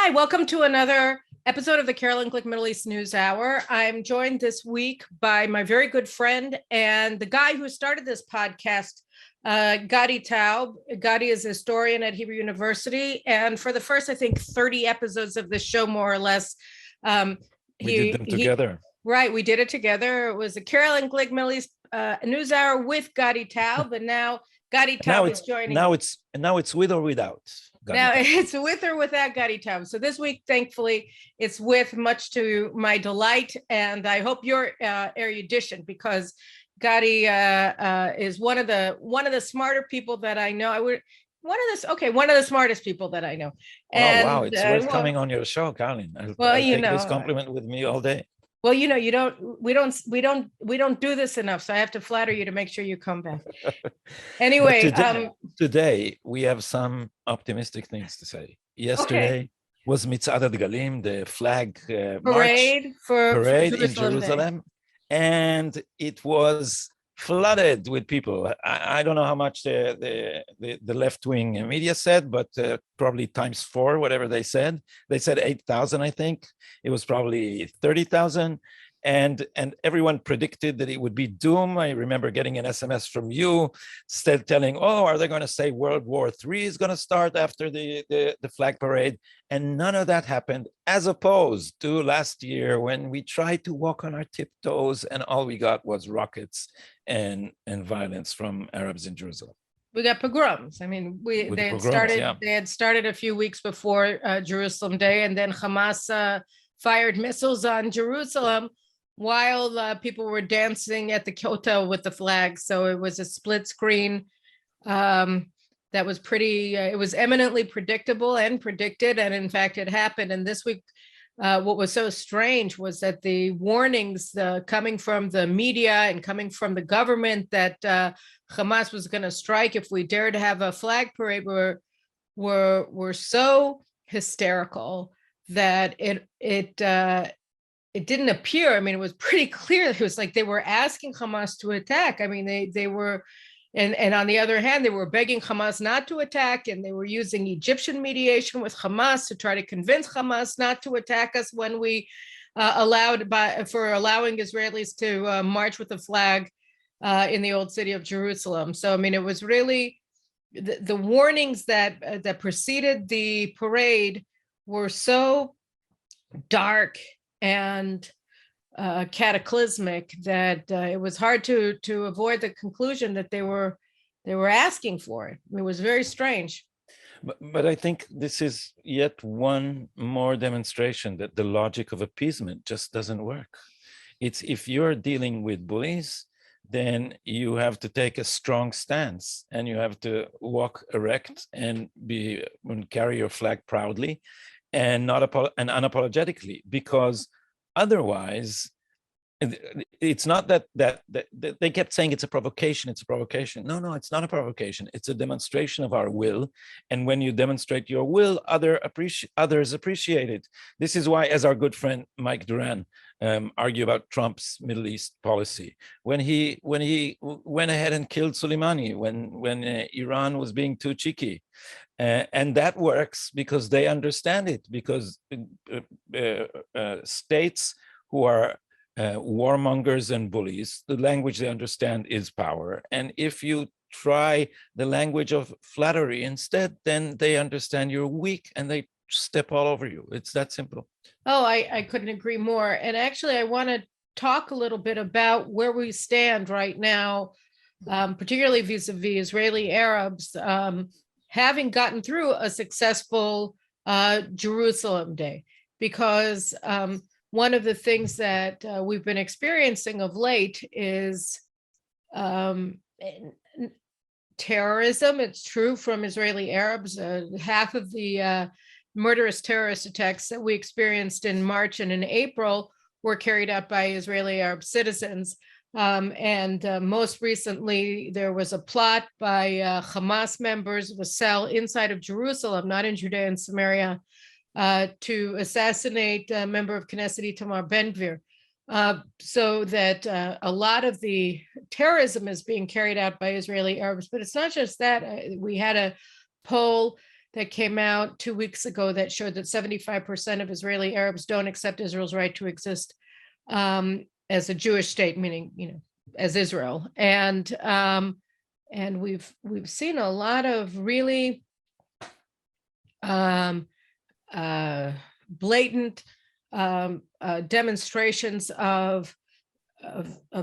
Hi, welcome to another episode of the Carolyn Glick Middle East News Hour. I'm joined this week by my very good friend and the guy who started this podcast, Gadi Taub. Gadi is a historian at Hebrew University, and for the first, I think, 30 episodes of this show, more or less, we did them together. Right, we did it together. It was the Carolyn Glick Middle East News Hour with Gadi Taub, and now Gadi Taub is joining. Now it's with or without. Now it's with or without Gadi Taub. So this week, thankfully, it's with, much to my delight, and I hope your erudition, because Gadi is one of the smarter people that I know. One of the smartest people that I know. And, wow, it's worth coming on your show, Carolyn. I'll take this compliment with me all day. Well, we don't do this enough, so I have to flatter you to make sure you come back. Anyway, today we have some optimistic things to say. Yesterday was Mitzad Galim, the flag parade in Jerusalem, and it was flooded with people. I don't know how much the left-wing media said, but probably times 4, whatever they said. They said 8,000, I think. It was probably 30,000. And everyone predicted that it would be doom. I remember getting an SMS from you telling, are they going to say World War III is going to start after the flag parade? And none of that happened, as opposed to last year when we tried to walk on our tiptoes and all we got was rockets and violence from Arabs in Jerusalem. We got pogroms. I mean, they had started a few weeks before Jerusalem Day, and then Hamas fired missiles on Jerusalem while people were dancing at the Kotel with the flag. So it was a split screen that was it was eminently predictable and predicted. And in fact, it happened. And this week, what was so strange was that the warnings coming from the media and coming from the government that Hamas was going to strike if we dared to have a flag parade were so hysterical that it didn't appear. I mean, it was pretty clear. It was like they were asking Hamas to attack. I mean, they were, and on the other hand, they were begging Hamas not to attack, and they were using Egyptian mediation with Hamas to try to convince Hamas not to attack us when we allowing Israelis to march with the flag in the old city of Jerusalem. So, I mean, it was really the warnings that preceded the parade were so dark and cataclysmic that it was hard to avoid the conclusion that they were asking for it. It was very strange. But I think this is yet one more demonstration that the logic of appeasement just doesn't work. It's if you're dealing with bullies, then you have to take a strong stance and you have to walk erect and carry your flag proudly and unapologetically, because otherwise it's not that they kept saying it's a provocation. No, it's not a provocation. It's a demonstration of our will, and when you demonstrate your will, others appreciate it. This is why, as our good friend Mike Duran argued about Trump's Middle East policy, when he went ahead and killed Soleimani, when Iran was being too cheeky. And that works because they understand it, because states who are warmongers and bullies, the language they understand is power. And if you try the language of flattery instead, then they understand you're weak and they step all over you. It's that simple. Oh, I couldn't agree more. And actually, I want to talk a little bit about where we stand right now, particularly vis-a-vis Israeli Arabs, having gotten through a successful Jerusalem Day, because one of the things that we've been experiencing of late is terrorism. It's true from Israeli Arabs. Half of the murderous terrorist attacks that we experienced in March and in April were carried out by Israeli Arab citizens. And most recently, there was a plot by Hamas members of a cell inside of Jerusalem, not in Judea and Samaria, to assassinate a member of Knesset Itamar Ben-Gvir. So that a lot of the terrorism is being carried out by Israeli Arabs. But it's not just that. We had a poll that came out 2 weeks ago that showed that 75% of Israeli Arabs don't accept Israel's right to exist as a Jewish state, meaning, as Israel. And we've seen a lot of really blatant demonstrations of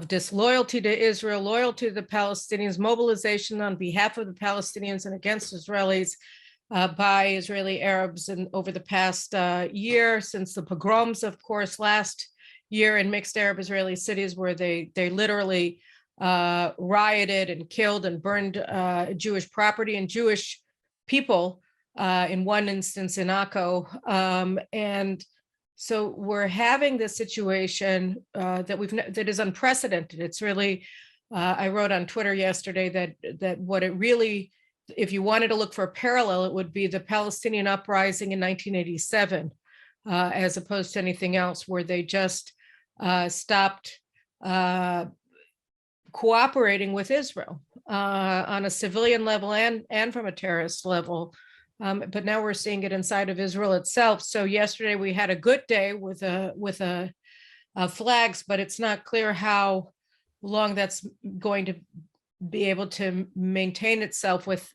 disloyalty to Israel, loyalty to the Palestinians, mobilization on behalf of the Palestinians and against Israelis by Israeli Arabs over the past year, since the pogroms, of course, last year in mixed Arab-Israeli cities, where they literally rioted and killed and burned Jewish property and Jewish people, in one instance in Akko. And so we're having this situation that is unprecedented. It's really, I wrote on Twitter yesterday that what it really, if you wanted to look for a parallel, it would be the Palestinian uprising in 1987, as opposed to anything else, where they just stopped cooperating with Israel on a civilian level and from a terrorist level. But now we're seeing it inside of Israel itself. So yesterday we had a good day with flags, but it's not clear how long that's going to be able to maintain itself with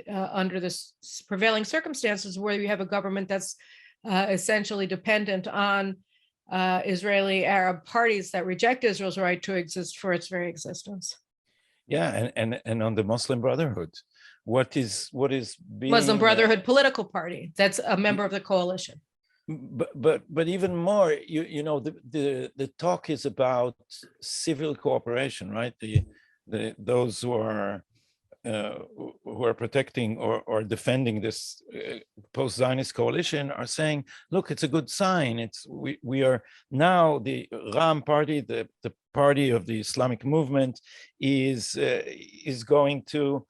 under the prevailing circumstances, where you have a government that's essentially dependent on Israeli Arab parties that reject Israel's right to exist for its very existence. Yeah, and on the Muslim Brotherhood, what is being Muslim Brotherhood political party that's a member of the coalition. But even more, the talk is about civil cooperation, right? Those who are protecting or defending this post-Zionist coalition are saying, look, it's a good sign. We are now the Ram party, the party of the Islamic movement, is going to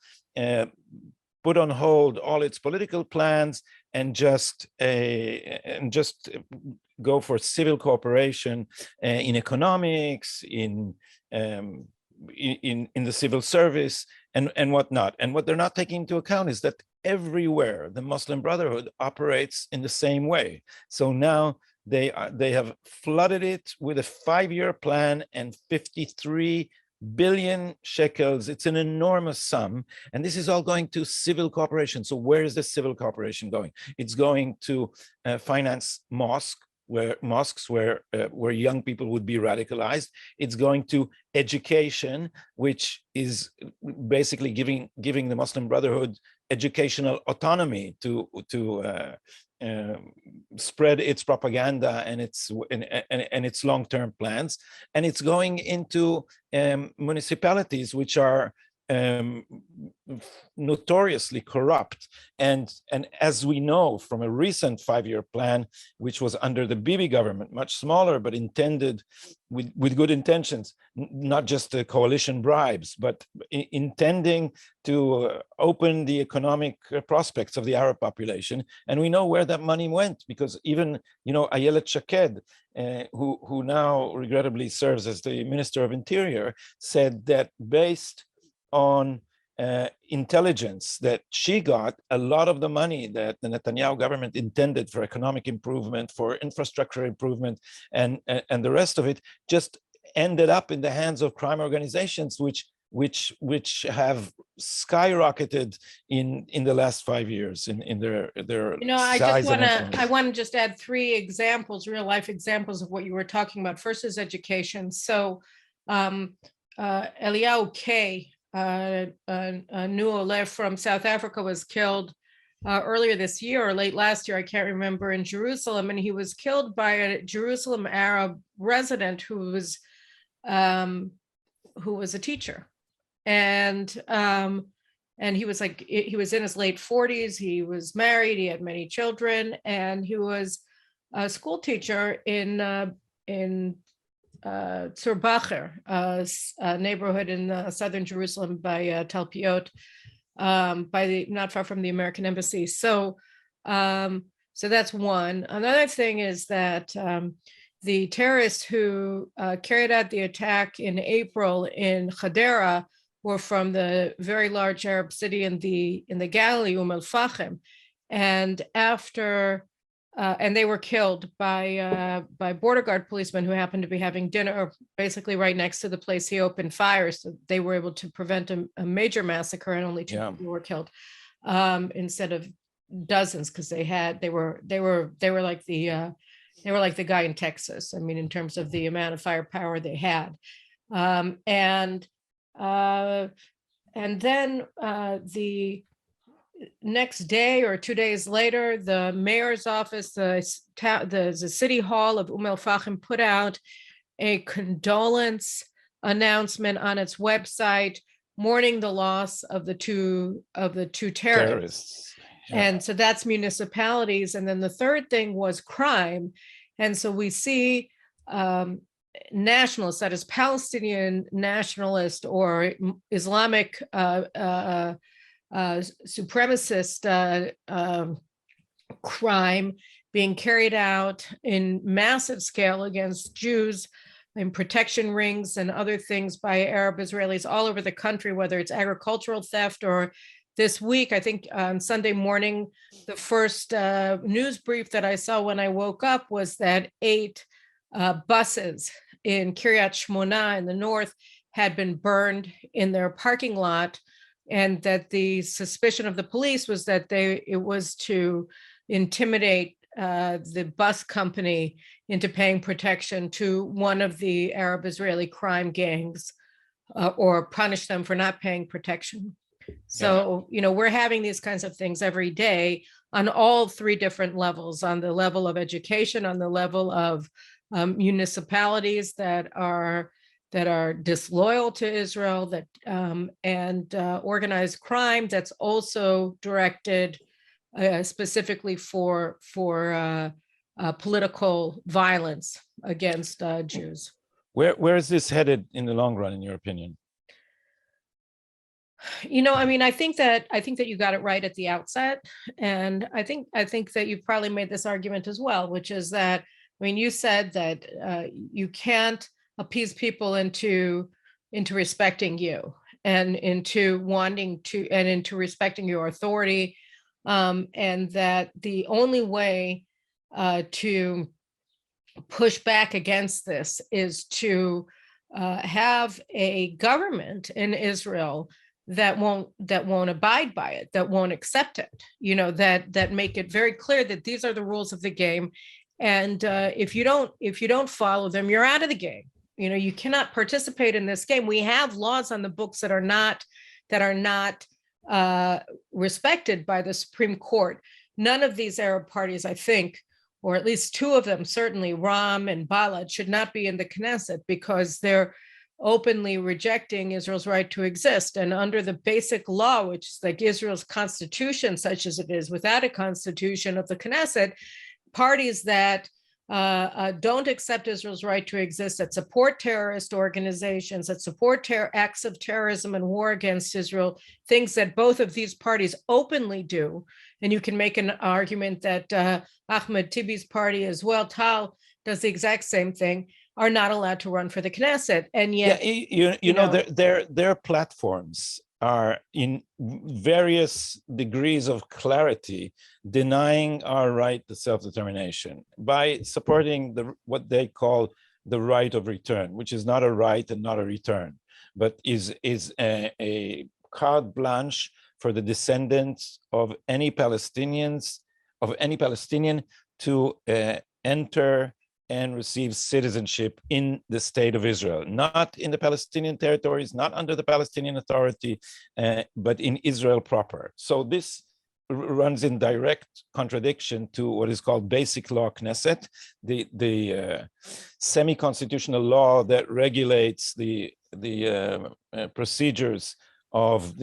put on hold all its political plans and just go for civil cooperation in economics, in the civil service, and whatnot. And what they're not taking into account is that everywhere the Muslim Brotherhood operates in the same way. So now they have flooded it with a 5-year plan and 53 billion shekels. It's an enormous sum, and this is all going to civil cooperation. So where is the civil cooperation going? It's going to finance mosques where young people would be radicalized. It's going to education, which is basically giving the Muslim Brotherhood educational autonomy to spread its propaganda and its long-term plans. And it's going into municipalities which are notoriously corrupt, and as we know from a recent 5-year plan, which was under the Bibi government, much smaller but intended with good intentions, not just the coalition bribes, but intending to open the economic prospects of the Arab population. And we know where that money went, because even Ayelet Shaked, who now regrettably serves as the Minister of Interior, said that based on intelligence that she got, a lot of the money that the Netanyahu government intended for economic improvement, for infrastructure improvement, and the rest of it just ended up in the hands of crime organizations, which have skyrocketed in the last 5 years in their size. I want to just add 3 examples, real life examples of what you were talking about. First is education. So Eliyahu K, a new Oleh from South Africa, was killed earlier this year or late last year, I can't remember, in Jerusalem, and he was killed by a Jerusalem Arab resident who was a teacher, and he was in his late 40s. He was married, he had many children, and he was a school teacher in Tzur Bacher, a neighborhood in southern Jerusalem by Talpiot, not far from the American embassy. So that's one. Another thing is that the terrorists who carried out the attack in April in Hadera were from the very large Arab city in the Galilee, Al-Fahim. And after, and they were killed by border guard policemen who happened to be having dinner basically right next to the place he opened fire. So they were able to prevent a major massacre, and only 2 people were killed instead of dozens, because they were like the guy in Texas. I mean, in terms of the amount of firepower they had. And then the next day or 2 days later, the mayor's office, the city hall of El-Fahim put out a condolence announcement on its website, mourning the loss of the two terrorists. Yeah. And so that's municipalities. And then the third thing was crime. And so we see nationalists, that is Palestinian nationalist or Islamic supremacist crime being carried out in massive scale against Jews in protection rings and other things by Arab Israelis all over the country, whether it's agricultural theft or this week, I think on Sunday morning, the first news brief that I saw when I woke up was that 8 buses in Kiryat Shmona in the north had been burned in their parking lot, and that the suspicion of the police was that it was to intimidate the bus company into paying protection to one of the Arab Israeli crime gangs or punish them for not paying protection. So, we're having these kinds of things every day on all 3 different levels, on the level of education, on the level of municipalities that are disloyal to Israel, and organized crime that's also directed specifically for political violence against Jews. Where is this headed in the long run, in your opinion? I think that you got it right at the outset, and I think that you've probably made this argument as well, which is that, you said that you can't appease people into respecting you and into wanting to, and into respecting your authority, and that the only way to push back against this is to have a government in Israel that won't abide by it, that won't accept it, that make it very clear that these are the rules of the game, and if you don't follow them, you're out of the game. You cannot participate in this game. We have laws on the books that are not respected by the Supreme Court. None of these Arab parties, I think, or at least 2 of them, certainly Ram and Balad, should not be in the Knesset because they're openly rejecting Israel's right to exist. And under the basic law, which is like Israel's constitution, such as it is, without a constitution of the Knesset, parties that don't accept Israel's right to exist, that support terrorist organizations, that support acts of terrorism and war against Israel, things that both of these parties openly do. And you can make an argument that Ahmed Tibi's party as well, Tal, does the exact same thing, are not allowed to run for the Knesset. And yet, their platforms are in various degrees of clarity denying our right to self-determination by supporting what they call the right of return, which is not a right and not a return, but is a carte blanche for the descendants of any Palestinian to enter and receive citizenship in the state of Israel, not in the Palestinian territories, not under the Palestinian Authority, but in Israel proper. So this runs in direct contradiction to what is called Basic Law Knesset, the semi-constitutional law that regulates the procedures of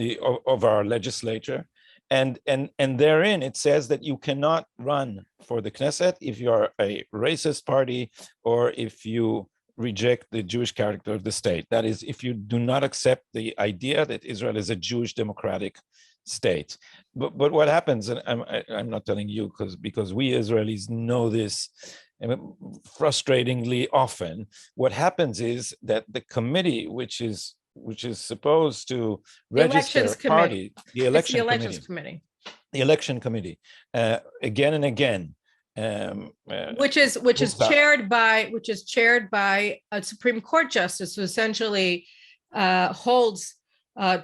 our legislature. And therein it says that you cannot run for the Knesset if you are a racist party or if you reject the Jewish character of the state. That is, if you do not accept the idea that Israel is a Jewish democratic state. But what happens, and I'm not telling you because we Israelis know this frustratingly often, what happens is that the committee, which is supposed to register a party, the election committee, the election committee, again and again. Which is chaired by a Supreme Court justice who essentially holds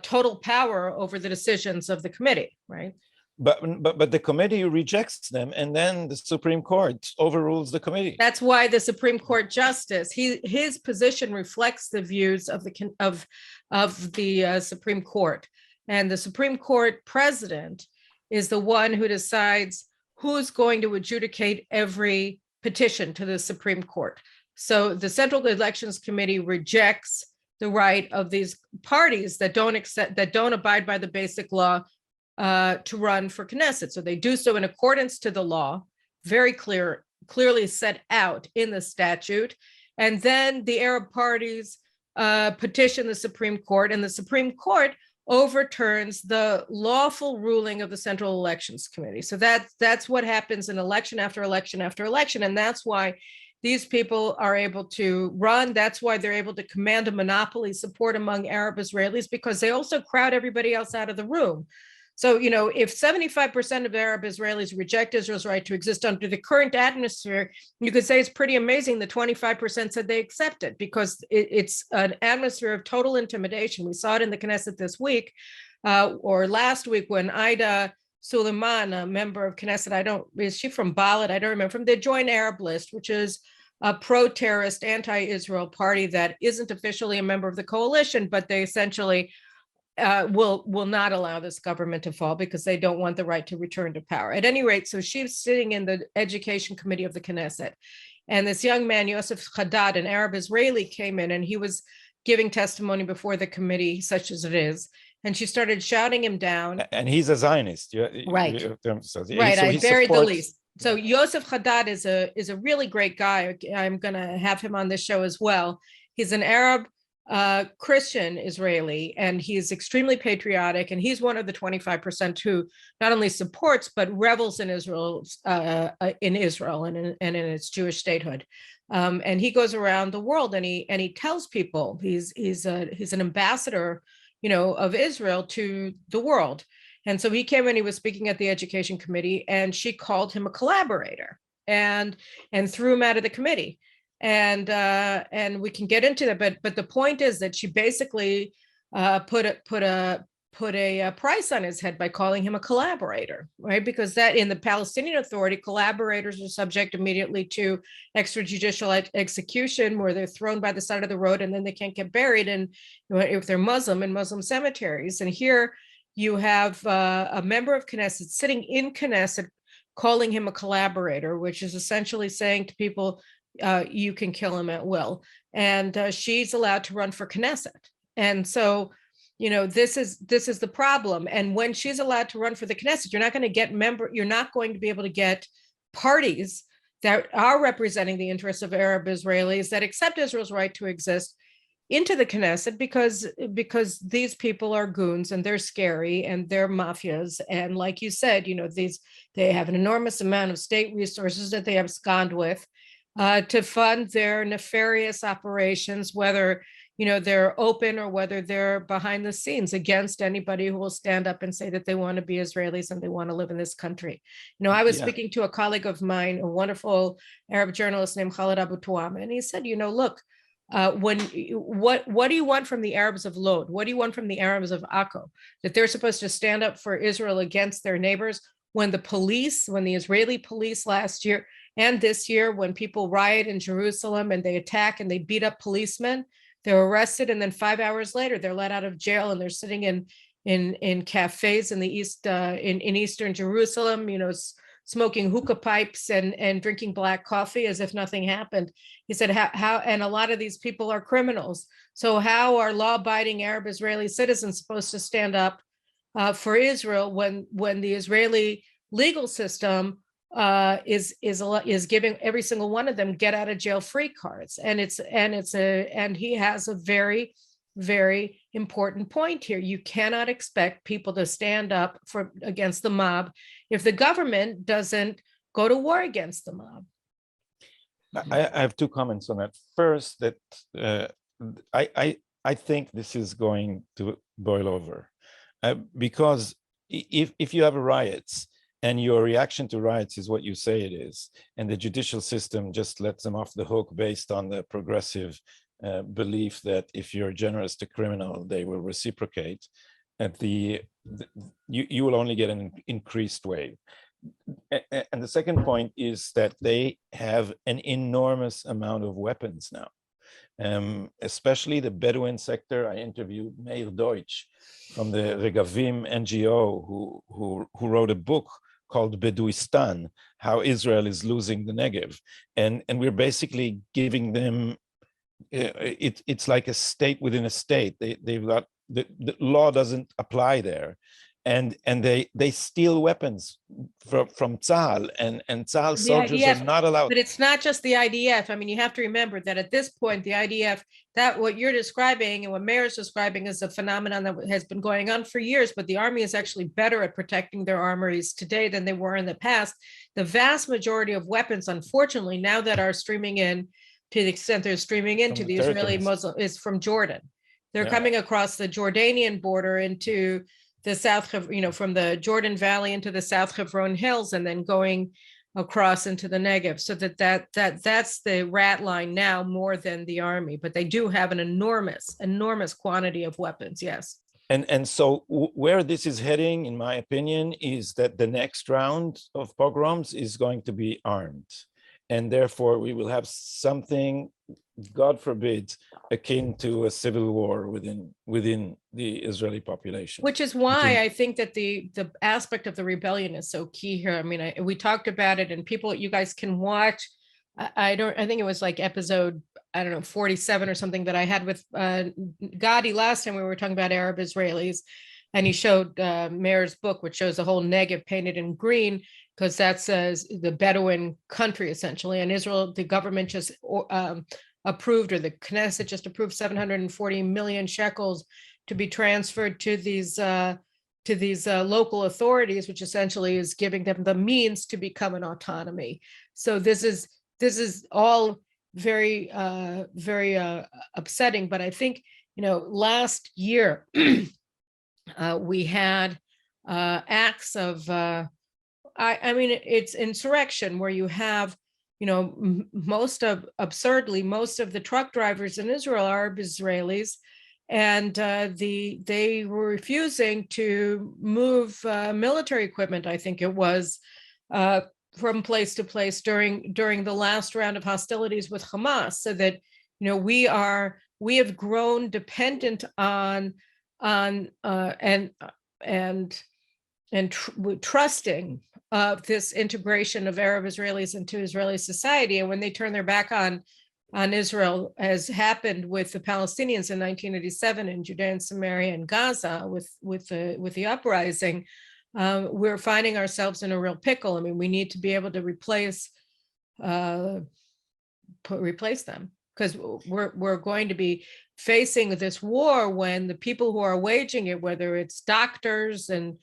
total power over the decisions of the committee, right? But the committee rejects them, and then the Supreme Court overrules the committee. That's why the Supreme Court justice, his position reflects the views of the Supreme Court, and the Supreme Court president is the one who decides who's going to adjudicate every petition to the Supreme Court. So the Central Elections Committee rejects the right of these parties that don't abide by the basic law to run for Knesset. So they do so in accordance to the law, very clearly set out in the statute. And then the Arab parties petition the Supreme Court, and the Supreme Court overturns the lawful ruling of the Central Elections Committee. So that's what happens in election after election after election. And that's why these people are able to run. That's why they're able to command a monopoly support among Arab Israelis, because they also crowd everybody else out of the room. So, you know, if 75% of Arab Israelis reject Israel's right to exist under the current atmosphere, you could say it's pretty amazing the 25% said they accept it, because it's an atmosphere of total intimidation. We saw it in the Knesset this week or last week when Ida Suleiman, a member of Knesset, is she from Balad? I don't remember, from the Joint Arab List, which is a pro-terrorist, anti-Israel party that isn't officially a member of the coalition, but they essentially will not allow this government to fall because they don't want the right to return to power. At any rate, so she's sitting in the Education Committee of the Knesset, and this young man, Yosef Haddad, an Arab Israeli, came in, and he was giving testimony before the committee, such as it is, and she started shouting him down. And he's a Zionist, right? So right. I buried the least. So Yosef Haddad is a really great guy. I'm going to have him on this show as well. He's an Arab Christian Israeli, and he's extremely patriotic, and he's one of the 25% who not only supports but revels in Israel and in its Jewish statehood. And he goes around the world and he tells people he's an ambassador, you know, of Israel to the world. And so he came and he was speaking at the Education Committee, and she called him a collaborator and threw him out of the committee. And we can get into that, but the point is that she basically put a price on his head by calling him a collaborator, right? Because that in the Palestinian Authority, collaborators are subject immediately to extrajudicial execution, where they're thrown by the side of the road and then they can't get buried, and if they're Muslim, in Muslim cemeteries. And here you have a member of Knesset sitting in Knesset calling him a collaborator, which is essentially saying to people, you can kill him at will. And she's allowed to run for Knesset. And so, you know, this is the problem. And when she's allowed to run for the Knesset, you're not going to be able to get parties that are representing the interests of Arab Israelis that accept Israel's right to exist into the Knesset, because these people are goons and they're scary and they're mafias. And like you said, you know, they have an enormous amount of state resources that they abscond with to fund their nefarious operations, whether, you know, they're open or whether they're behind the scenes, against anybody who will stand up and say that they want to be Israelis and they want to live in this country. You know, I was speaking to a colleague of mine, a wonderful Arab journalist named Khaled Abu Tuam, and he said, you know, look, what do you want from the Arabs of Lod? What do you want from the Arabs of Akko? That they're supposed to stand up for Israel against their neighbors, when the Israeli police last year and this year, when people riot in Jerusalem and they attack and they beat up policemen, they're arrested, and then 5 hours later they're let out of jail and they're sitting in cafes in the east in eastern Jerusalem, you know, smoking hookah pipes and drinking black coffee as if nothing happened. He said, how and a lot of these people are criminals. So how are law-abiding Arab Israeli citizens supposed to stand up for Israel when the Israeli legal system is giving every single one of them get out of jail free cards? And he has a very, very important point here. You cannot expect people to stand up against the mob if the government doesn't go to war against the mob. I have two comments on that. First, that I think this is going to boil over, because if you have riots and your reaction to riots is what you say it is, and the judicial system just lets them off the hook based on the progressive belief that if you're generous to criminal, they will reciprocate, you will only get an increased wave. And the second point is that they have an enormous amount of weapons now, especially the Bedouin sector. I interviewed Meir Deutsch from the Regavim NGO, who wrote a book called Bedouistan, How Israel is Losing the Negev. And we're basically giving them, it's like a state within a state. They've got, the law doesn't apply there. And they steal weapons from Tzahal, and Tzahal soldiers are not allowed. But it's not just the IDF. I mean, you have to remember that at this point, the IDF, that what you're describing and what Meir is describing is a phenomenon that has been going on for years, but the army is actually better at protecting their armories today than they were in the past. The vast majority of weapons, unfortunately, now that are streaming in, to the extent they're streaming into the Israeli Muslim, is from Jordan. They're coming across the Jordanian border into the South, from the Jordan Valley into the South Hebron Hills, and then going across into the Negev. So that's the rat line now more than the army, but they do have an enormous quantity of weapons. Yes. And so where this is heading, in my opinion, is that the next round of pogroms is going to be armed. And therefore we will have something, God forbid, akin to a civil war within the Israeli population. Which is why I think that the aspect of the rebellion is so key here. I mean, we talked about it, and you guys can watch. I think it was like episode, 47 or something that I had with Gadi last time we were talking about Arab Israelis, and he showed Meir's book, which shows the whole Negev painted in green, because that's the Bedouin country essentially. And Israel, the government just approved, or the Knesset just approved 740 million shekels to be transferred to these local authorities, which essentially is giving them the means to become an autonomy. So this is all very upsetting. But I think, last year we had acts of it's insurrection, where you have, most of the truck drivers in Israel are Arab Israelis, and they were refusing to move military equipment, I think it was, from place to place during the last round of hostilities with Hamas, so that we have grown dependent on trusting of this integration of Arab Israelis into Israeli society. And when they turn their back on Israel, as happened with the Palestinians in 1987 in Judea and Samaria and Gaza with the uprising, we're finding ourselves in a real pickle. I mean, we need to be able to replace them, because we're going to be facing this war when the people who are waging it, whether it's doctors and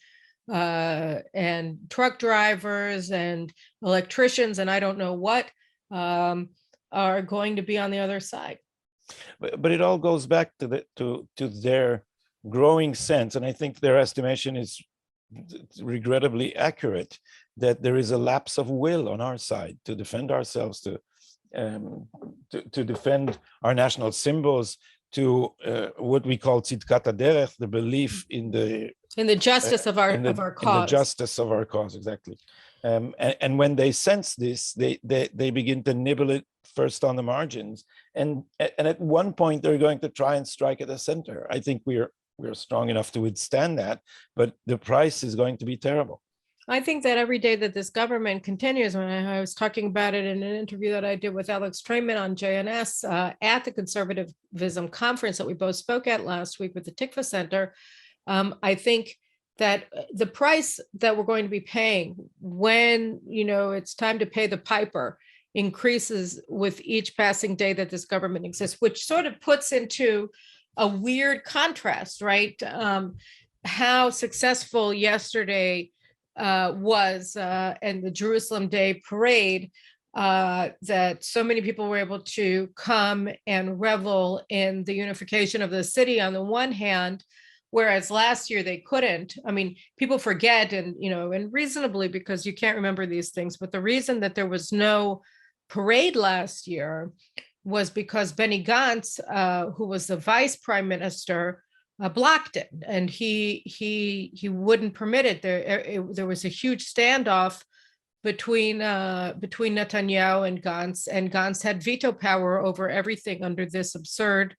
truck drivers and electricians and I don't know what, are going to be on the other side. But it all goes back to their growing sense, and I think their estimation is regrettably accurate, that there is a lapse of will on our side to defend ourselves, to defend our national symbols, to what we call tzidkat haderech, the belief in the justice of our cause. In the justice of our cause, exactly. And when they sense this, they begin to nibble it first on the margins, and at one point they're going to try and strike at the center. I think we're strong enough to withstand that, but the price is going to be terrible. I think that every day that this government continues, when I was talking about it in an interview that I did with Alex Trayman on JNS at the Conservatism conference that we both spoke at last week with the Tikva Center, I think that the price that we're going to be paying when, it's time to pay the piper increases with each passing day that this government exists, which sort of puts into a weird contrast, right? How successful yesterday was and the Jerusalem Day parade, that so many people were able to come and revel in the unification of the city on the one hand, whereas last year they couldn't. I mean, people forget, and and reasonably, because you can't remember these things, but the reason that there was no parade last year was because Benny Gantz, who was the vice prime minister, blocked it, and he wouldn't permit it. There was a huge standoff between Netanyahu and Gantz had veto power over everything under this absurd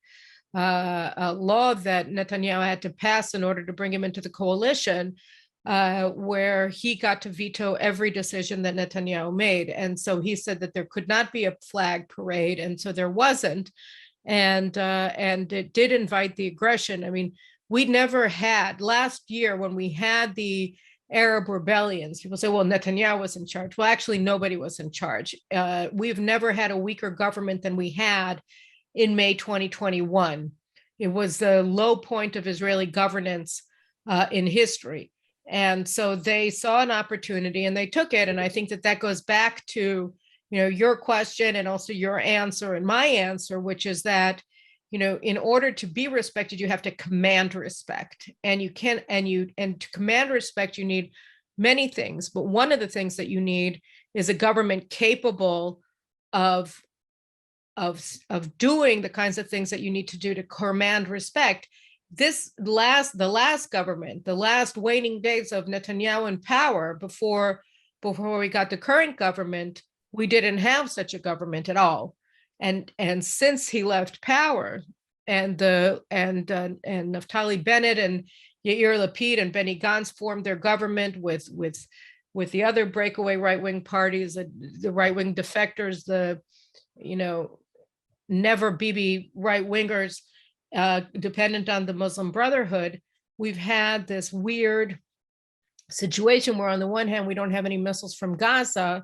law that Netanyahu had to pass in order to bring him into the coalition, where he got to veto every decision that Netanyahu made. And so he said that there could not be a flag parade, and so there wasn't. And it did invite the aggression. I mean, we never had, last year when we had the Arab rebellions, people say, well, Netanyahu was in charge. Well, actually, nobody was in charge. We've never had a weaker government than we had in May 2021. It was the low point of Israeli governance in history. And so they saw an opportunity and they took it. And I think that goes back to your question and also your answer and my answer, which is that in order to be respected, you have to command respect, and to command respect, you need many things. But one of the things that you need is a government capable of doing the kinds of things that you need to do to command respect. The last government, the last waning days of Netanyahu in power before we got the current government, we didn't have such a government at all. And since he left power, and Naftali Bennett and Yair Lapid and Benny Gantz formed their government with the other breakaway right-wing parties, the right-wing defectors, the never Bibi right-wingers, dependent on the Muslim Brotherhood, we've had this weird situation where on the one hand, we don't have any missiles from Gaza,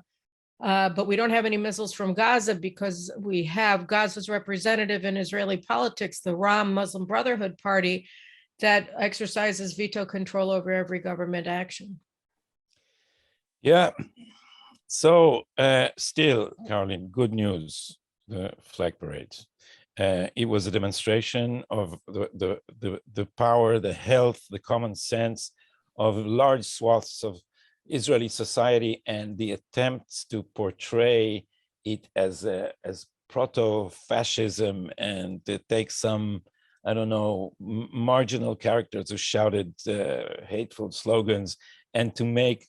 but we don't have any missiles from Gaza because we have Gaza's representative in Israeli politics, the Ram Muslim Brotherhood Party, that exercises veto control over every government action. Yeah. So still, Caroline, good news, the flag parade. It was a demonstration of the power, the health, the common sense of large swaths of Israeli society, and the attempts to portray it as proto-fascism and to take some, I don't know, marginal characters who shouted hateful slogans, and to make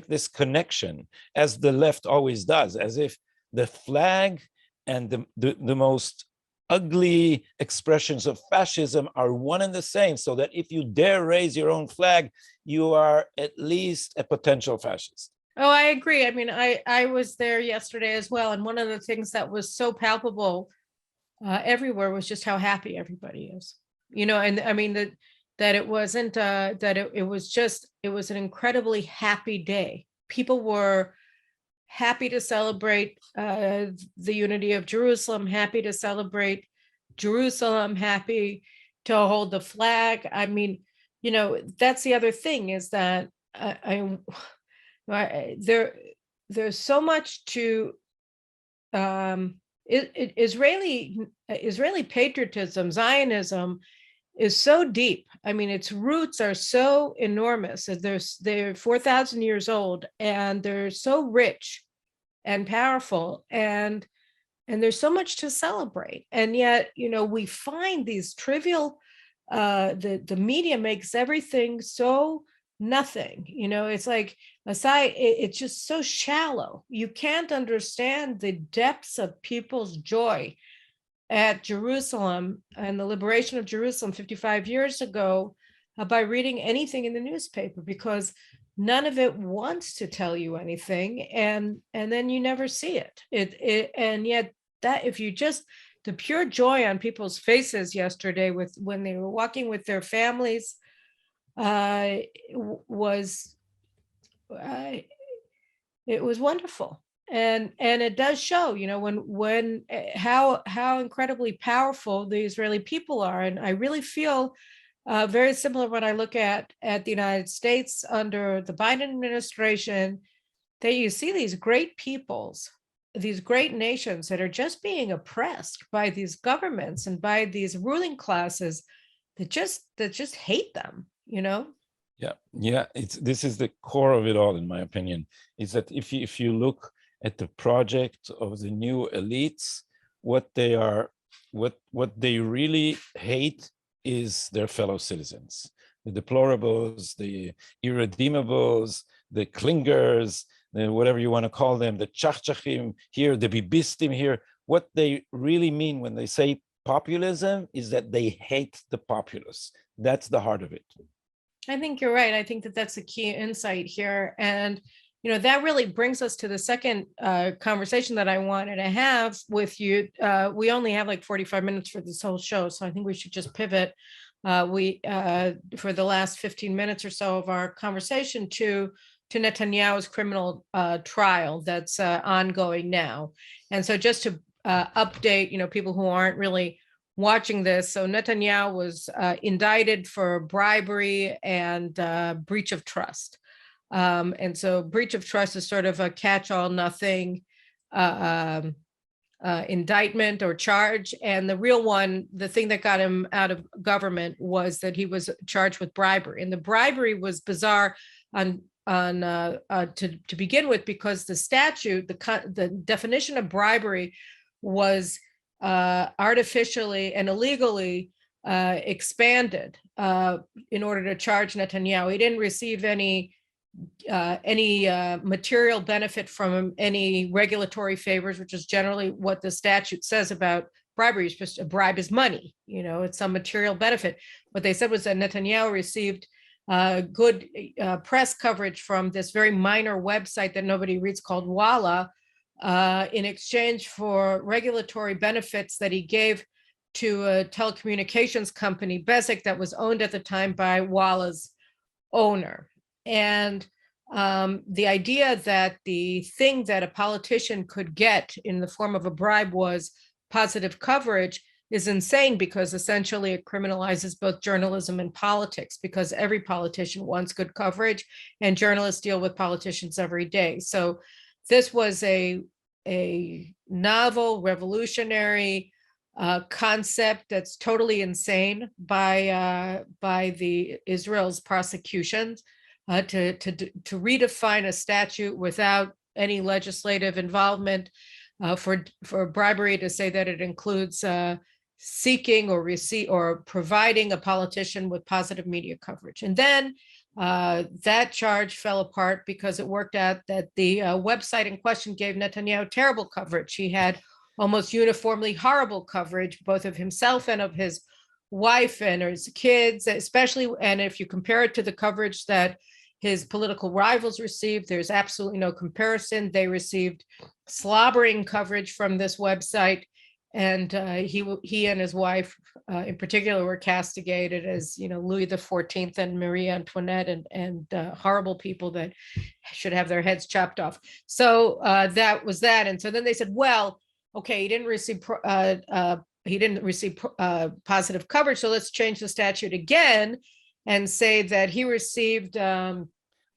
this connection, as the left always does, as if the flag and the most ugly expressions of fascism are one and the same, so that if you dare raise your own flag, you are at least a potential fascist. Oh, I agree. I mean, I was there yesterday as well. And one of the things that was so palpable everywhere was just how happy everybody is, and I mean that it wasn't, it was an incredibly happy day. People were happy to celebrate the unity of Jerusalem, happy to celebrate Jerusalem, happy to hold the flag. I mean, that's the other thing, is that there's so much to Israeli patriotism, Zionism is so deep. I mean, its roots are so enormous. They're 4,000 years old, and they're so rich and powerful, and there's so much to celebrate. And yet, we find these trivial, the media makes everything so nothing. It's like, it's just so shallow. You can't understand the depths of people's joy at Jerusalem and the liberation of Jerusalem 55 years ago by reading anything in the newspaper, because none of it wants to tell you anything, and then you never see it. And yet, that if you just, the pure joy on people's faces yesterday when they were walking with their families was it was wonderful. And it does show, when how incredibly powerful the Israeli people are. And I really feel very similar when I look at the United States under the Biden administration, that you see these great peoples, these great nations that are just being oppressed by these governments and by these ruling classes that just hate them, you know? Yeah. This is the core of it all, in my opinion, is that if you look at the project of the new elites, what they really hate is their fellow citizens, the deplorables, the irredeemables, the clingers, whatever you want to call them, the chachachim here, the bibistim here. What they really mean when they say populism is that they hate the populace. That's the heart of it. I think you're right. I think that that's a key insight here. And, you know, that really brings us to the second conversation that I wanted to have with you. We only have like 45 minutes for this whole show, so I think we should just pivot for the last 15 minutes or so of our conversation to Netanyahu's criminal trial that's ongoing now. And so just to update, you know, people who aren't really watching this. So Netanyahu was indicted for bribery and breach of trust. And so breach of trust is sort of a catch-all nothing indictment or charge. And the real one, the thing that got him out of government was that he was charged with bribery. And the bribery was bizarre to begin with, because the statute, the definition of bribery was artificially and illegally expanded in order to charge Netanyahu. He didn't receive any material benefit from any regulatory favors, which is generally what the statute says about bribery. You're supposed to, a bribe is money, you know, it's some material benefit. What they said was that Netanyahu received good press coverage from this very minor website that nobody reads called Walla, in exchange for regulatory benefits that he gave to a telecommunications company, Bezeq, that was owned at the time by Walla's owner. And the idea that the thing that a politician could get in the form of a bribe was positive coverage is insane, because essentially it criminalizes both journalism and politics, because every politician wants good coverage and journalists deal with politicians every day. So this was a novel, revolutionary concept that's totally insane by the Israel's prosecutions to redefine a statute without any legislative involvement for bribery, to say that it includes seeking or providing a politician with positive media coverage. And then that charge fell apart because it worked out that the website in question gave Netanyahu terrible coverage. He had almost uniformly horrible coverage, both of himself and of his wife and his kids, especially. And if you compare it to the coverage that his political rivals received, there's absolutely no comparison. They received slobbering coverage from this website. And he and his wife in particular were castigated as, you know, Louis XIV and Marie Antoinette and horrible people that should have their heads chopped off. So that was that. And so then they said, well, okay, he didn't receive positive coverage, so let's change the statute again and say that he received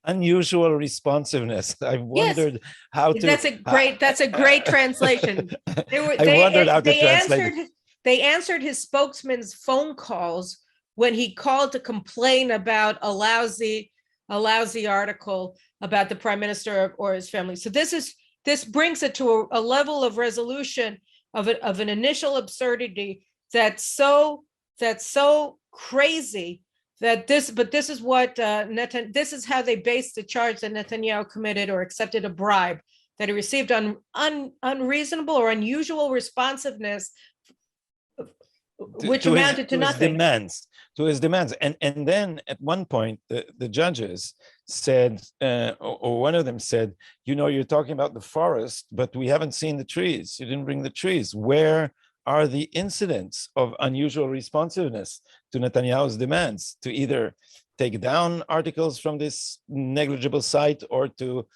unusual responsiveness. I wondered how to. That's a great translation. They answered his spokesman's phone calls when he called to complain about a lousy article about the prime minister or his family. So this brings it to a level of resolution of an initial absurdity that's so crazy that this is what this is how they based the charge that Netanyahu committed or accepted a bribe, that he received unreasonable or unusual responsiveness, which amounted to nothing. To his demands. And then at one point, the judges said, or one of them said, you know, you're talking about the forest, but we haven't seen the trees. You didn't bring the trees. Where are the incidents of unusual responsiveness to Netanyahu's demands to either take down articles from this negligible site or to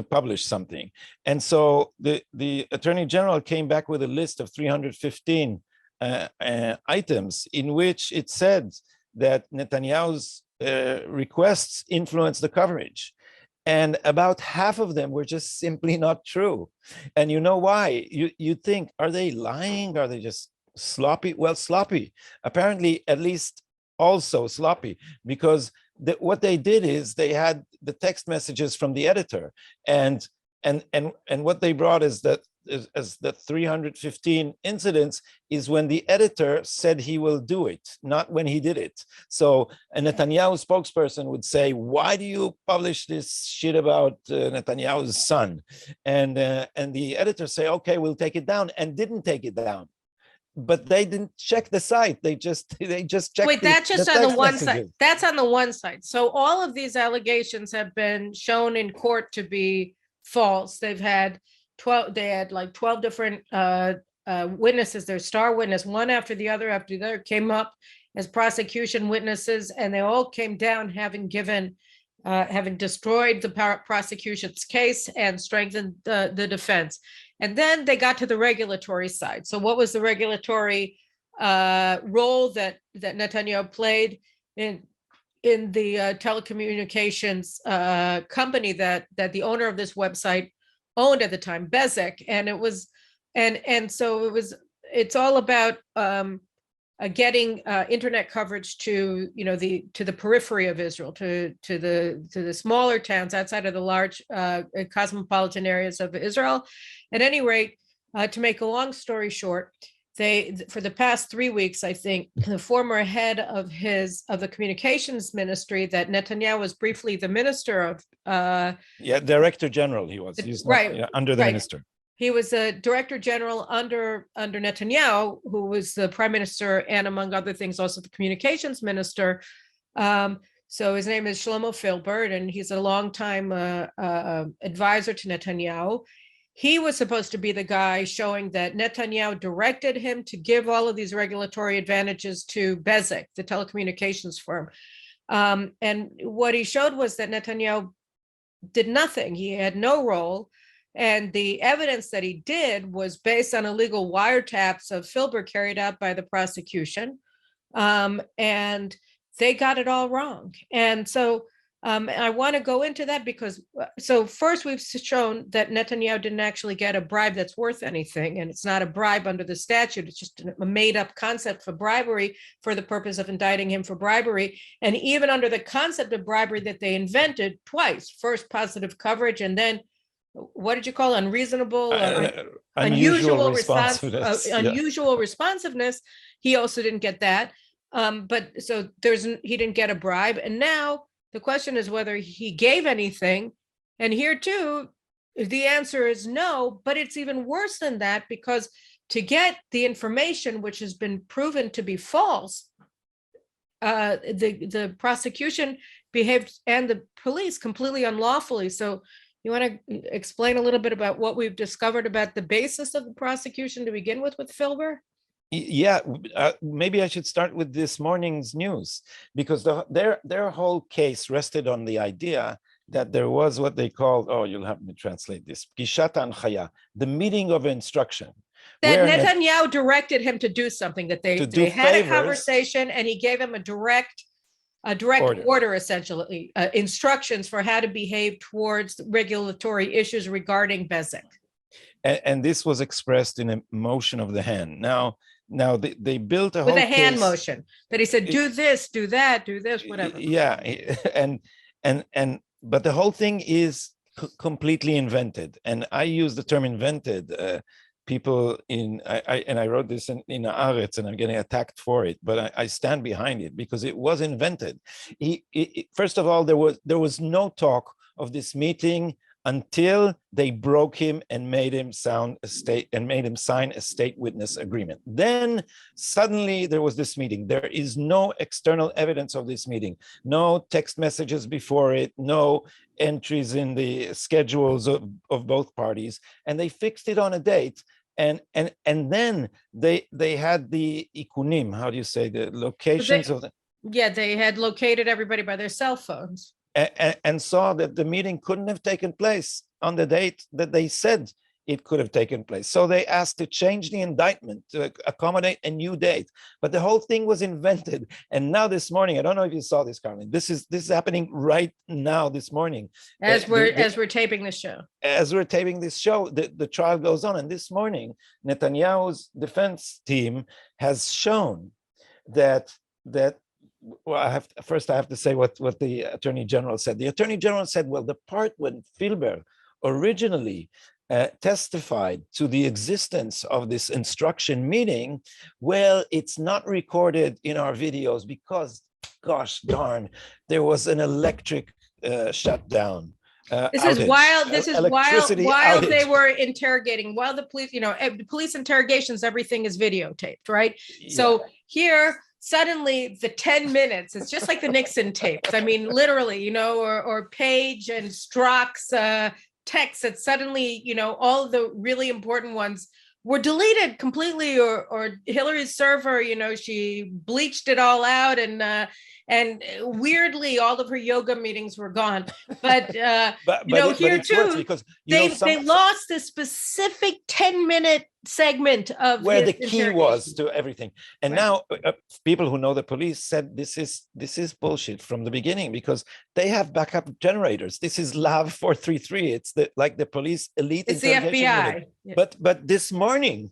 publish something? And so the Attorney General came back with a list of 315 items in which it said that Netanyahu's requests influenced the coverage. And about half of them were just simply not true. And you know why? You think, are they lying? Are they just sloppy? Well, sloppy. Apparently, at least also sloppy, because what they did is they had the text messages from the editor, and what they brought is that as the 315 incidents is when the editor said he will do it, not when he did it. So a Netanyahu spokesperson would say, why do you publish this shit about Netanyahu's son? And the editor say, okay, we'll take it down, and didn't take it down. But they didn't check the site. They just checked. Wait, that's just on the one side. That's on the one side. So all of these allegations have been shown in court to be false. They've had 12. They had like 12 different witnesses. Their star witness, one after the other came up as prosecution witnesses, and they all came down having destroyed the prosecution's case and strengthened the defense. And then they got to the regulatory side. So what was the regulatory role that Netanyahu played in the telecommunications company that the owner of this website owned at the time, Bezek? And it was, and so it's all about getting internet coverage to the periphery of Israel, to the smaller towns outside of the large cosmopolitan areas of Israel. At any rate, to make a long story short, for the past 3 weeks, I think, the former head of the communications ministry that Netanyahu was briefly the minister of, Director General he was. He's not, under the minister. He was a director general under Netanyahu, who was the prime minister, and among other things, also the communications minister. So his name is Shlomo Filbert, and he's a longtime advisor to Netanyahu. He was supposed to be the guy showing that Netanyahu directed him to give all of these regulatory advantages to Bezek, the telecommunications firm. And what he showed was that Netanyahu did nothing. He had no role. And the evidence that he did was based on illegal wiretaps of Filbert carried out by the prosecution. And they got it all wrong. And so I want to go into that because, so first we've shown that Netanyahu didn't actually get a bribe that's worth anything. And it's not a bribe under the statute. It's just a made up concept for bribery for the purpose of indicting him for bribery. And even under the concept of bribery that they invented twice, first positive coverage, and then what did you call it? Unreasonable, unusual responsiveness. Unusual responsiveness. He also didn't get that. But so he didn't get a bribe. And now the question is whether he gave anything. And here too, the answer is no, but it's even worse than that, because to get the information, which has been proven to be false, the prosecution behaved and the police completely unlawfully. So you want to explain a little bit about what we've discovered about the basis of the prosecution to begin with Filbert? Yeah, maybe I should start with this morning's news, because their whole case rested on the idea that there was what they called, you'll have me translate this, Gishat Anchaya, the meeting of instruction. That Netanyahu directed him to do something, that they had a conversation and he gave him a direct order, essentially, instructions for how to behave towards regulatory issues regarding Bezek. And this was expressed in a motion of the hand. Now they built a whole with a hand motion that he said, do this, do that, do this, whatever. Yeah, but the whole thing is completely invented. And I use the term invented. People I wrote this in Haaretz, and I'm getting attacked for it, but I stand behind it because it was invented. First of all, there was no talk of this meeting until they broke him and made him sign a state witness agreement. Then suddenly there was this meeting. There is no external evidence of this meeting, no text messages before it, no entries in the schedules of both parties, and they fixed it on a date. And then they had the ikunim, how do you say, the locations of the... Yeah, they had located everybody by their cell phones. And saw that the meeting couldn't have taken place on the date that they said it could have taken place. So they asked to change the indictment to accommodate a new date. But the whole thing was invented. And now this morning, I don't know if you saw this, Carmen. This is happening right now this morning. As we're taping this show. As we're taping this show, the trial goes on. And this morning, Netanyahu's defense team has shown that well, I have to say what the Attorney General said. The Attorney General said, well, the part when Filber originally testified to the existence of this instruction meeting, well, it's not recorded in our videos because, gosh darn, there was an electric shutdown. This outage, is wild. This is while they outage. were interrogating, while the police, police interrogations, everything is videotaped, right? Yeah. So here, suddenly the 10 minutes, it's just like the Nixon tapes. I mean, literally, or Page and Strzok's texts that suddenly, all of the really important ones were deleted completely, or Hillary's server, she bleached it all out, and weirdly, all of her yoga meetings were gone. But here too, because they lost this specific 10-minute segment of where the key was to everything. And right. Now people who know the police said this is bullshit from the beginning, because they have backup generators. This is Lav 433. It's like the police elite. It's the FBI. Yeah. But this morning,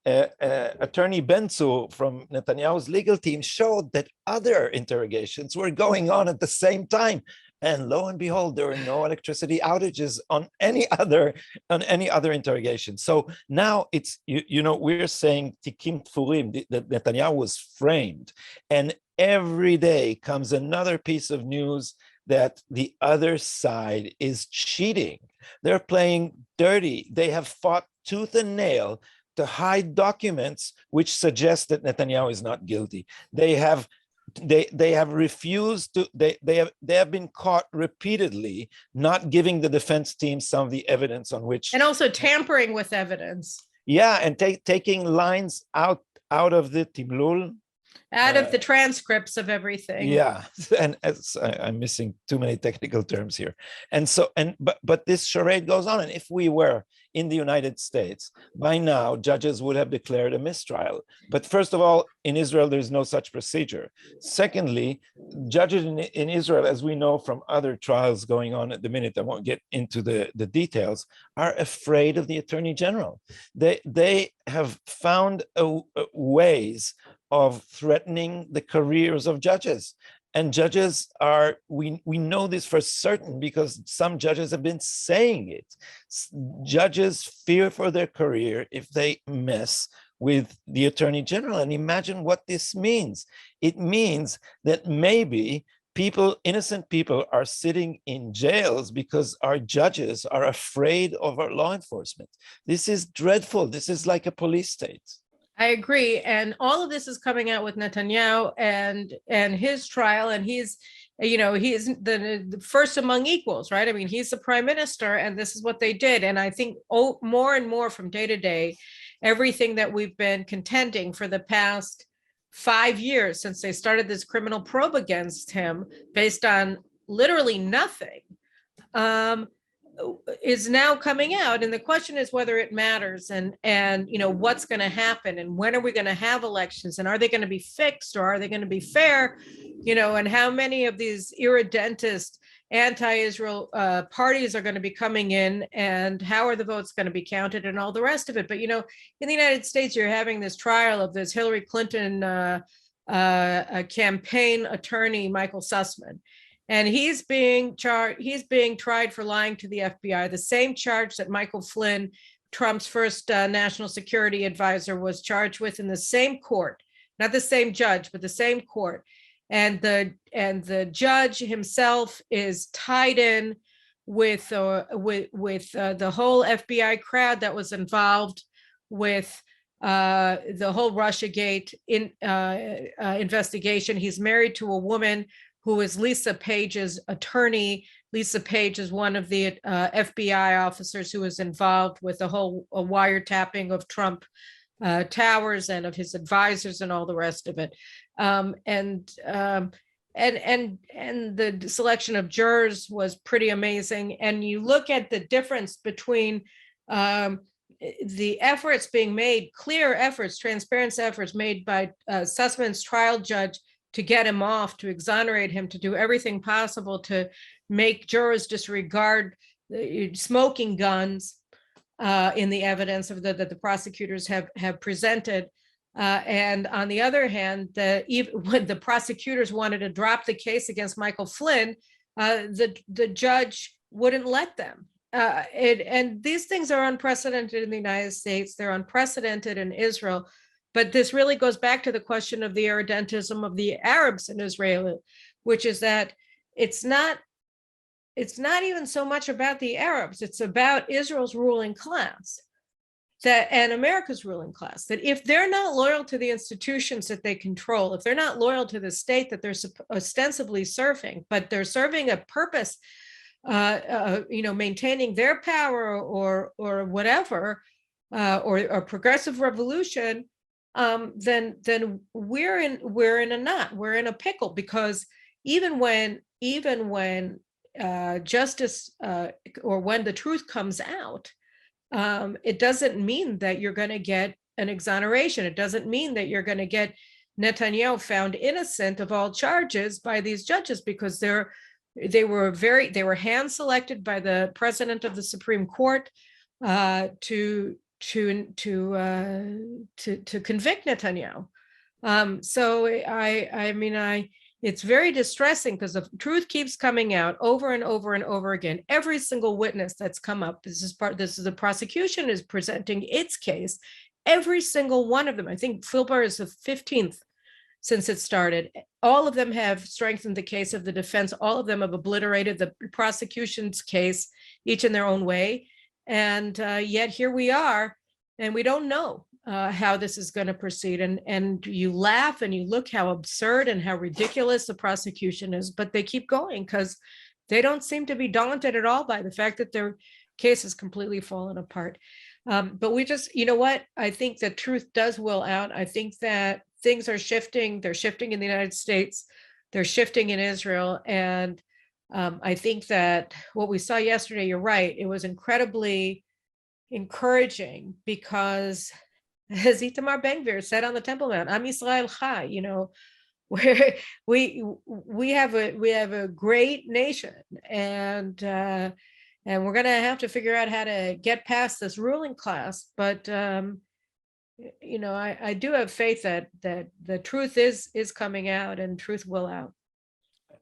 Attorney Benzu from Netanyahu's legal team showed that other interrogations were going on at the same time, and lo and behold, there were no electricity outages on any other interrogation. So now it's we're saying Tikim Tfurim, that Netanyahu was framed, and every day comes another piece of news that the other side is cheating. They're playing dirty. They have fought tooth and nail to hide documents which suggest that Netanyahu is not guilty. They have refused to. They have been caught repeatedly not giving the defense team some of the evidence on which, and also tampering with evidence. Yeah, and taking lines out of the tiblul. Out of the transcripts of everything. Yeah, and I'm missing too many technical terms here. And so, but this charade goes on. And if we were in the United States, by now, judges would have declared a mistrial. But first of all, in Israel, there's no such procedure. Secondly, judges in Israel, as we know from other trials going on at the minute, I won't get into the details, are afraid of the Attorney General. They have found ways of threatening the careers of judges. And judges are, we know this for certain because some judges have been saying it. Judges fear for their career if they mess with the Attorney General. And imagine what this means. It means that maybe innocent people are sitting in jails because our judges are afraid of our law enforcement. This is dreadful. This is like a police state. I agree. And all of this is coming out with Netanyahu and his trial. And he's the first among equals, right? I mean, he's the prime minister and this is what they did. And I think more and more from day to day, everything that we've been contending for the past 5 years since they started this criminal probe against him based on literally nothing, is now coming out. And the question is whether it matters and what's going to happen and when are we going to have elections and are they going to be fixed or are they going to be fair, and how many of these irredentist anti-Israel parties are going to be coming in and how are the votes going to be counted and all the rest of it. But, in the United States, you're having this trial of this Hillary Clinton campaign attorney, Michael Sussman. And he's being tried for lying to the FBI, the same charge that Michael Flynn, Trump's first national security advisor, was charged with in the same court, not the same judge, but the same court. And the judge himself is tied in with the whole FBI crowd that was involved with the whole Russiagate investigation. He's married to a woman who is Lisa Page's attorney. Lisa Page is one of the FBI officers who was involved with the whole wiretapping of Trump towers and of his advisors and all the rest of it. And the selection of jurors was pretty amazing. And you look at the difference between the efforts being made, clear efforts, transparent efforts made by Sussman's trial judge to get him off, to exonerate him, to do everything possible to make jurors disregard smoking guns in the evidence that the prosecutors have presented, And on the other hand, even when the prosecutors wanted to drop the case against Michael Flynn, the judge wouldn't let them. And these things are unprecedented in the United States. They're unprecedented in Israel. But this really goes back to the question of the irredentism of the Arabs in Israel, which is that it's not even so much about the Arabs. It's about Israel's ruling class and America's ruling class, that if they're not loyal to the institutions that they control, if they're not loyal to the state that they're ostensibly serving, but they're serving a purpose, maintaining their power or whatever, or progressive revolution, then we're in a knot, we're in a pickle, because even when justice or when the truth comes out, it doesn't mean that you're going to get an exoneration. It doesn't mean that you're going to get Netanyahu found innocent of all charges by these judges, because they were hand selected by the president of the Supreme Court to convict Netanyahu. So it's very distressing, because the truth keeps coming out over and over and over again. Every single witness that's come up, this is the prosecution is presenting its case. Every single one of them, I think Filbar is the 15th since it started. All of them have strengthened the case of the defense. All of them have obliterated the prosecution's case, each in their own way. And yet here we are, and we don't know how this is going to proceed. And you laugh and you look how absurd and how ridiculous the prosecution is, but they keep going because they don't seem to be daunted at all by the fact that their case has completely fallen apart. But we just, you know what? I think that truth does will out. I think that things are shifting. They're shifting in the United States. They're shifting in Israel. And I think that what we saw yesterday, you're right, it was incredibly encouraging, because as Itamar Ben-Gvir said on the Temple Mount, Am Yisrael Chai, where we have a great nation, and we're going to have to figure out how to get past this ruling class. But I do have faith that the truth is coming out, and truth will out.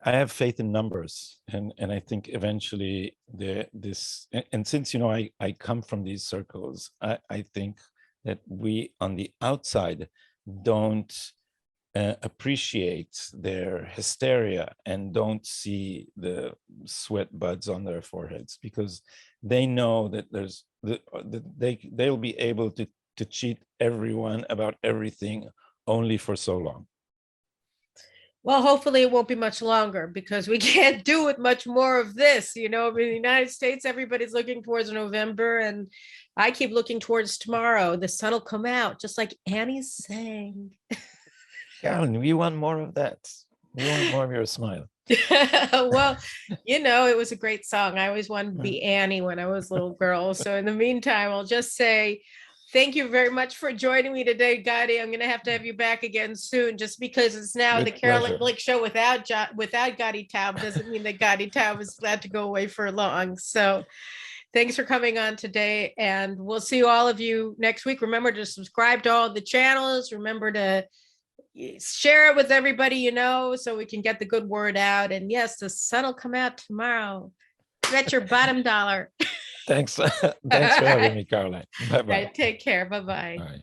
I have faith in numbers, and I think eventually since I come from these circles, I think that we on the outside don't appreciate their hysteria and don't see the sweat buds on their foreheads, because they know that they'll be able to cheat everyone about everything only for so long. Well, hopefully it won't be much longer, because we can't do with much more of this. In the United States, everybody's looking towards November, and I keep looking towards tomorrow. The sun will come out, just like Annie sang. Carolyn, we want more of that. We want more of your smile. Well, it was a great song. I always wanted to be Annie when I was a little girl. So in the meantime, I'll just say, thank you very much for joining me today, Gadi. I'm going to have you back again soon, just because it's now With the Carolyn pleasure. Glick show without Gadi Taub doesn't mean that Gadi Taub is glad to go away for long. So thanks for coming on today, and we'll see all of you next week. Remember to subscribe to all the channels. Remember to share it with everybody so we can get the good word out. And yes, the sun will come out tomorrow. Bet your bottom dollar. Thanks. Thanks for having me, Caroline. Bye-bye. Right, take care. Bye-bye. All right.